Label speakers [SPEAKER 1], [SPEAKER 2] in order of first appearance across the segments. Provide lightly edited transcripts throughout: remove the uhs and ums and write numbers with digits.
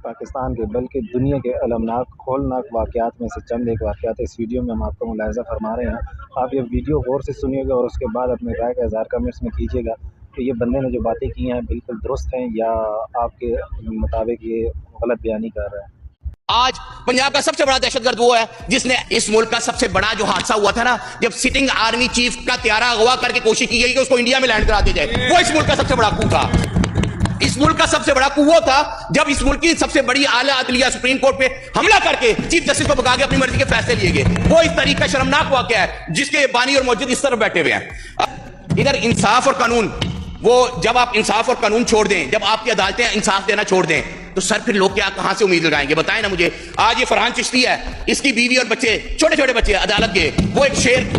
[SPEAKER 1] پاکستان کے بلکہ دنیا کے المناک ہولناک واقعات میں سے چند ایک واقعات اس ویڈیو میں ہم آپ کو ملاحظہ فرما رہے ہیں۔ آپ یہ ویڈیو غور سے سنیے گا اور اس کے بعد اپنے رائے کا اظہار کمنٹس میں کیجیے گا کہ یہ بندے نے جو باتیں کی ہیں بالکل درست ہیں یا آپ کے مطابق یہ غلط بیانی کر رہا ہے۔
[SPEAKER 2] آج پنجاب کا سب سے بڑا دہشت گرد وہ ہے جس نے اس ملک کا سب سے بڑا جو حادثہ ہوا تھا نا، جب سٹنگ آرمی چیف کا طیارہ اغوا کر کے کوشش کی گئی کہ اس کو انڈیا میں لینڈ کرا دیا جائے، وہ اس ملک کا سب سے بڑا کو تھا۔ اس ملک کا سب سے بڑا وہ تھا جب اس ملک کی سب سے بڑی اعلیٰ عدلیہ سپریم کورٹ پہ حملہ کر کے چیف جسٹس کو بھگا کے اپنی مرضی کے فیصلے لیے گئے۔ وہ اس طریقہ شرمناک واقعہ ہے جس کے بانی اور موجود اس طرف بیٹھے ہوئے ہیں۔ ادھر انصاف اور قانون، وہ جب آپ انصاف اور قانون چھوڑ دیں، جب آپ کی عدالتیں انصاف دینا چھوڑ دیں تو سر پھر لوگ کیا کہاں سے امید لگائیں گے؟ بتائیں نا مجھے۔ آج یہ فرحان چشتی ہے، اس کی بیوی اور بچے، چھوٹے چھوٹے بچے عدالت گئے۔ وہ ایک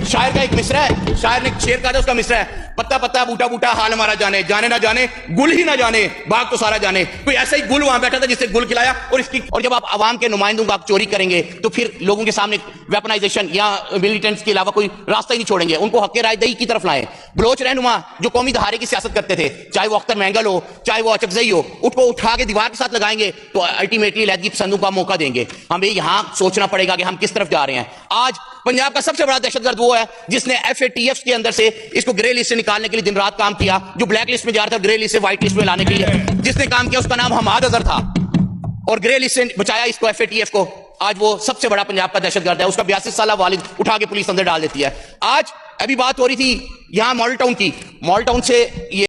[SPEAKER 2] شاعر کا ایک مصرع ہے، شاعر نے شعر کہا تھا، اس کا مصرع ہے، پتا پتا بوٹا بوٹا حال ہمارا جانے، جانے نہ جانے گل ہی نہ جانے باغ تو سارا جانے۔ کوئی ایسا ہی گل وہاں بیٹھا تھا جس سے گل کھلایا، اور جب آپ عوام کے نمائندوں کو آپ چوری کریں گے تو پھر لوگوں کے سامنے ویپنائزیشن یا ملیٹنٹس کے علاوہ کوئی راستہ ہی نہیں چھوڑیں گے، ان کو حق رائے دہی کی طرف لائیں۔ بلوچ رہنما جو قومی دھارے کی سیاست کرتے تھے، چاہے وہ اختر مینگل ہو چاہے وہ اچکزئی ہو، ان کو اٹھا کے دیوار کے ساتھ لگائیں گے تو الٹیمیٹلی علیحدگی پسندوں کا موقع دیں گے۔ ہمیں یہاں سوچنا پڑے گا کہ ہم کس طرف جا رہے ہیں۔ آج پنجاب کا سب سے بڑا دہشت گرد وہ ہے جس نے FATF کے اندر سے اس کو گرے لسٹ سے نکالنے کے لیے دن رات کام کیا، جو بلیک لسٹ میں جا رہا تھا گرے لسٹ سے وائٹ لسٹ میں لانے کے لیے جس نے کام کیا، اس کا نام حماد اظہر تھا، اور گرے لسٹ سے بچایا اس کو FATF کو۔ آج وہ سب سے بڑا پنجاب کا دہشت گرد ہے، اس کا 82 سالہ والد اٹھا کے پولیس اندر ڈال دیتی ہے۔ آج ابھی بات ہو رہی تھی یہاں ماڈل ٹاؤن کی، ماڈل ٹاؤن سے یہ